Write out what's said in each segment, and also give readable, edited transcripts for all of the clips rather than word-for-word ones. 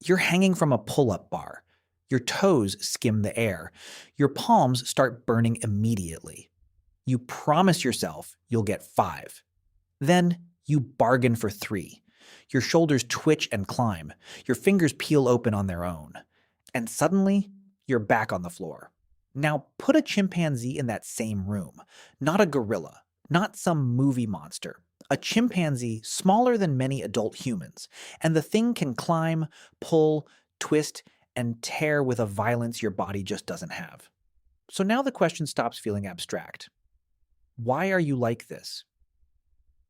You're hanging from a pull-up bar. Your toes skim the air. Your palms start burning immediately. You promise yourself you'll get 5. Then you bargain for 3. Your shoulders twitch and climb. Your fingers peel open on their own. And suddenly, you're back on the floor. Now put a chimpanzee in that same room. Not a gorilla, not some movie monster. A chimpanzee smaller than many adult humans. And the thing can climb, pull, twist, and tear with a violence your body just doesn't have. So now the question stops feeling abstract. Why are you like this?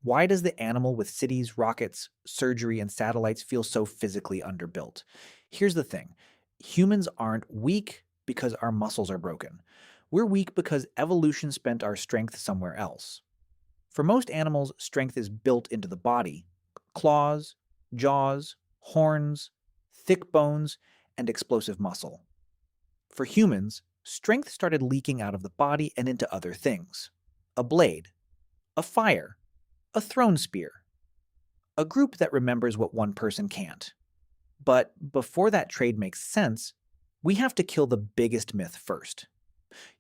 Why does the animal with cities, rockets, surgery, and satellites feel so physically underbuilt? Here's the thing. Humans aren't weak because our muscles are broken. We're weak because evolution spent our strength somewhere else. For most animals, strength is built into the body. Claws, jaws, horns, thick bones, and explosive muscle. For humans, strength started leaking out of the body and into other things. A blade, a fire, a thrown spear. A group that remembers what one person can't. But before that trade makes sense, we have to kill the biggest myth first.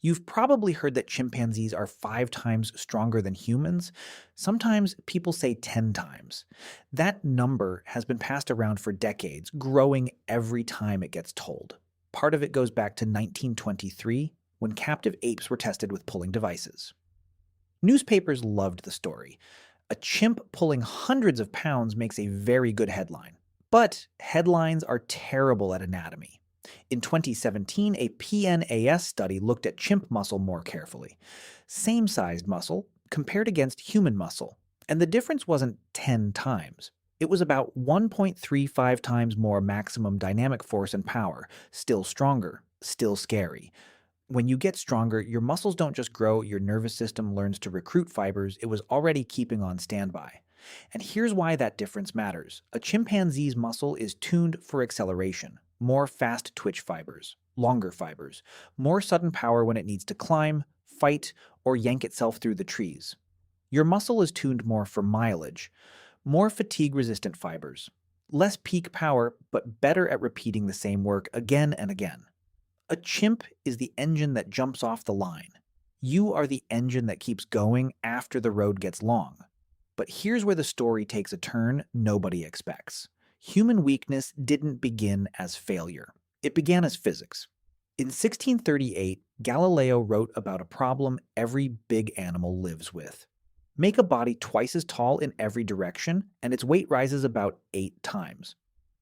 You've probably heard that chimpanzees are 5 times stronger than humans. Sometimes people say 10 times. That number has been passed around for decades, growing every time it gets told. Part of it goes back to 1923, when captive apes were tested with pulling devices. Newspapers loved the story. A chimp pulling hundreds of pounds makes a very good headline. But headlines are terrible at anatomy. In 2017, a PNAS study looked at chimp muscle more carefully. Same-sized muscle compared against human muscle. And the difference wasn't 10 times. It was about 1.35 times more maximum dynamic force and power. Still stronger, still scary. When you get stronger, your muscles don't just grow, your nervous system learns to recruit fibers it was already keeping on standby. And here's why that difference matters. A chimpanzee's muscle is tuned for acceleration, more fast twitch fibers, longer fibers, more sudden power when it needs to climb, fight, or yank itself through the trees. Your muscle is tuned more for mileage, more fatigue-resistant fibers, less peak power, but better at repeating the same work again and again. A chimp is the engine that jumps off the line. You are the engine that keeps going after the road gets long. But here's where the story takes a turn nobody expects. Human weakness didn't begin as failure. It began as physics. In 1638, Galileo wrote about a problem every big animal lives with. Make a body twice as tall in every direction, and its weight rises about 8 times.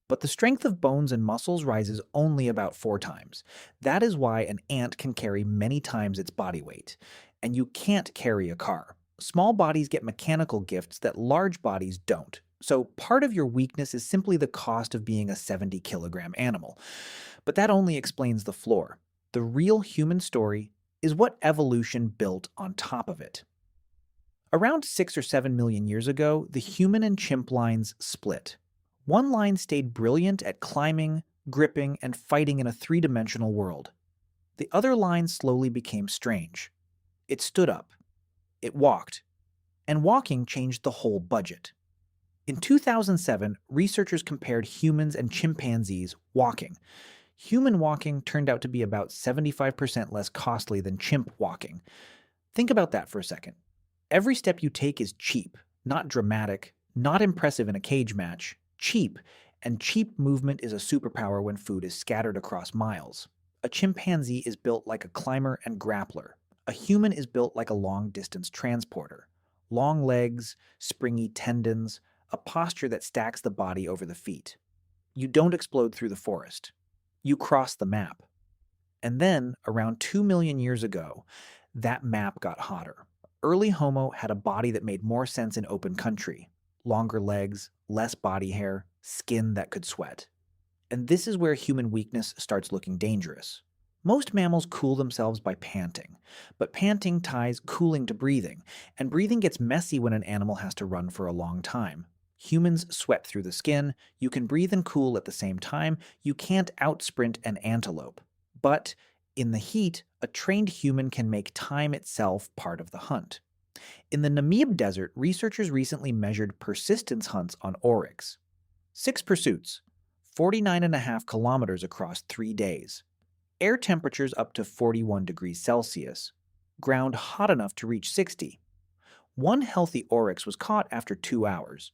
But the strength of bones and muscles rises only about 4 times. That is why an ant can carry many times its body weight. And you can't carry a car. Small bodies get mechanical gifts that large bodies don't. So part of your weakness is simply the cost of being a 70-kilogram animal. But that only explains the floor. The real human story is what evolution built on top of it. Around 6 or 7 million years ago, the human and chimp lines split. One line stayed brilliant at climbing, gripping, and fighting in a 3-dimensional world. The other line slowly became strange. It stood up. It walked. And walking changed the whole budget. In 2007, researchers compared humans and chimpanzees walking. Human walking turned out to be about 75% less costly than chimp walking. Think about that for a second. Every step you take is cheap, not dramatic, not impressive in a cage match. Cheap, and cheap movement is a superpower when food is scattered across miles. A chimpanzee is built like a climber and grappler. A human is built like a long-distance transporter. Long legs, springy tendons, a posture that stacks the body over the feet. You don't explode through the forest. You cross the map. And then, around 2 million years ago, that map got hotter. Early Homo had a body that made more sense in open country. Longer legs, less body hair, skin that could sweat. And this is where human weakness starts looking dangerous. Most mammals cool themselves by panting, but panting ties cooling to breathing, and breathing gets messy when an animal has to run for a long time. Humans sweat through the skin, you can breathe and cool at the same time, you can't outsprint an antelope. But in the heat, a trained human can make time itself part of the hunt. In the Namib Desert, researchers recently measured persistence hunts on oryx. 6 pursuits, 49.5 kilometers across 3 days. Air temperatures up to 41 degrees Celsius. Ground hot enough to reach 60. One healthy oryx was caught after 2 hours,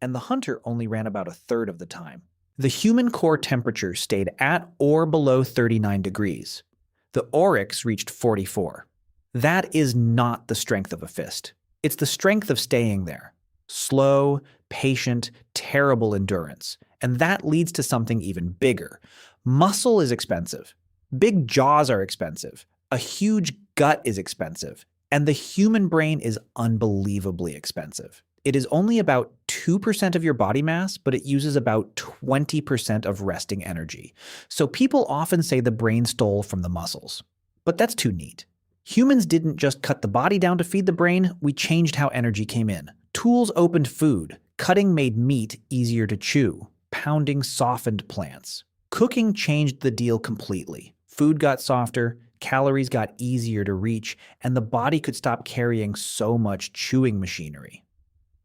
and the hunter only ran about a third of the time. The human core temperature stayed at or below 39 degrees. The oryx reached 44. That is not the strength of a fist. It's the strength of staying there. Slow, patient, terrible endurance. And that leads to something even bigger. Muscle is expensive. Big jaws are expensive. A huge gut is expensive. And the human brain is unbelievably expensive. It is only about 2% of your body mass, but it uses about 20% of resting energy. So people often say the brain stole from the muscles. But that's too neat. Humans didn't just cut the body down to feed the brain, we changed how energy came in. Tools opened food. Cutting made meat easier to chew. Pounding softened plants. Cooking changed the deal completely. Food got softer, calories got easier to reach, and the body could stop carrying so much chewing machinery.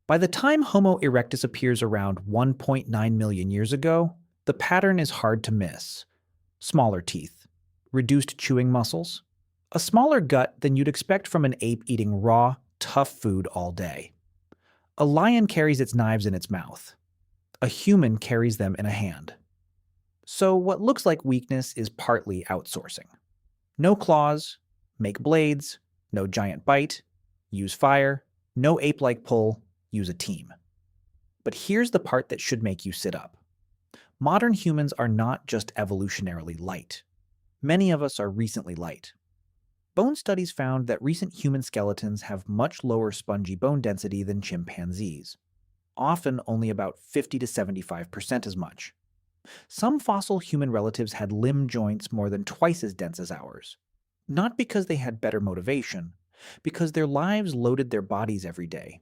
By the time Homo erectus appears around 1.9 million years ago, the pattern is hard to miss. Smaller teeth, reduced chewing muscles, a smaller gut than you'd expect from an ape eating raw, tough food all day. A lion carries its knives in its mouth. A human carries them in a hand. So what looks like weakness is partly outsourcing. No claws, make blades, no giant bite, use fire, no ape-like pull, use a team. But here's the part that should make you sit up. Modern humans are not just evolutionarily light. Many of us are recently light. Bone studies found that recent human skeletons have much lower spongy bone density than chimpanzees, often only about 50 to 75% as much. Some fossil human relatives had limb joints more than twice as dense as ours. Not because they had better motivation, because their lives loaded their bodies every day.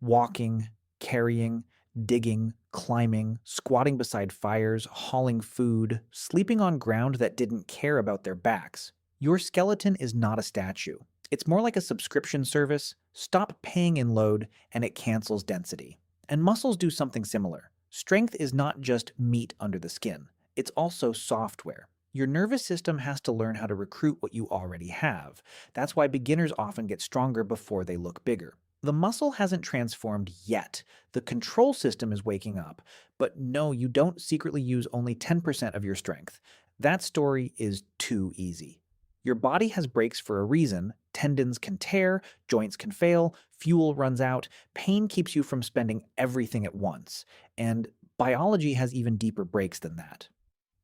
Walking, carrying, digging, climbing, squatting beside fires, hauling food, sleeping on ground that didn't care about their backs. Your skeleton is not a statue. It's more like a subscription service. Stop paying in load, and it cancels density. And muscles do something similar. Strength is not just meat under the skin. It's also software. Your nervous system has to learn how to recruit what you already have. That's why beginners often get stronger before they look bigger. The muscle hasn't transformed yet. The control system is waking up. But no, you don't secretly use only 10% of your strength. That story is too easy. Your body has brakes for a reason. Tendons can tear, joints can fail, fuel runs out, pain keeps you from spending everything at once. And biology has even deeper brakes than that.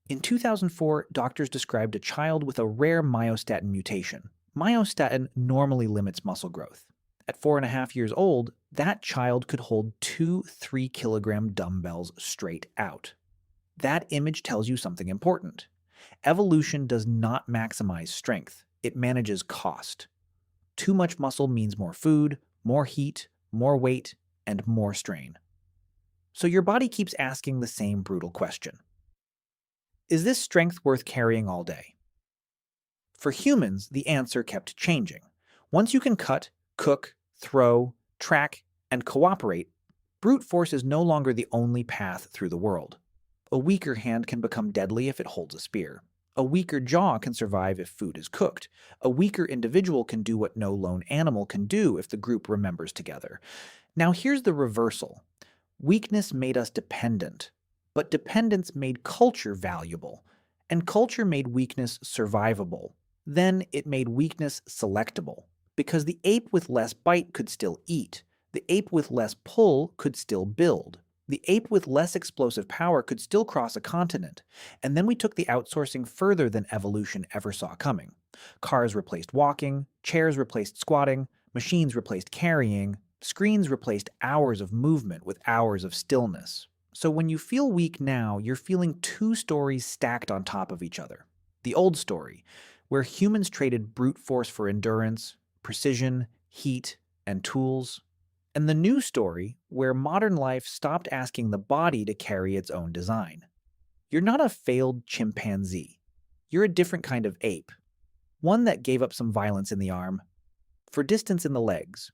In 2004, doctors described a child with a rare myostatin mutation. Myostatin normally limits muscle growth. At 4.5 years old, that child could hold 2 3-kilogram dumbbells straight out. That image tells you something important. Evolution does not maximize strength. It manages cost. Too much muscle means more food, more heat, more weight, and more strain. So your body keeps asking the same brutal question. Is this strength worth carrying all day? For humans, the answer kept changing. Once you can cut, cook, throw, track, and cooperate, brute force is no longer the only path through the world. A weaker hand can become deadly if it holds a spear. A weaker jaw can survive if food is cooked. A weaker individual can do what no lone animal can do if the group remembers together. Now here's the reversal. Weakness made us dependent, but dependence made culture valuable, and culture made weakness survivable. Then it made weakness selectable, because the ape with less bite could still eat. The ape with less pull could still build. The ape with less explosive power could still cross a continent. And then we took the outsourcing further than evolution ever saw coming. Cars replaced walking, chairs replaced squatting, machines replaced carrying, screens replaced hours of movement with hours of stillness. So when you feel weak now, you're feeling 2 stories stacked on top of each other. The old story, where humans traded brute force for endurance, precision, heat, and tools. And the new story, where modern life stopped asking the body to carry its own design. You're not a failed chimpanzee. You're a different kind of ape. One that gave up some violence in the arm, for distance in the legs,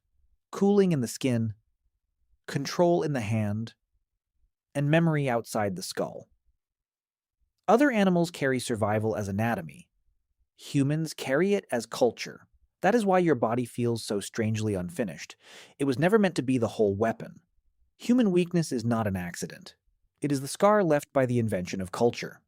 cooling in the skin, control in the hand, and memory outside the skull. Other animals carry survival as anatomy. Humans carry it as culture. That is why your body feels so strangely unfinished. It was never meant to be the whole weapon. Human weakness is not an accident. It is the scar left by the invention of culture.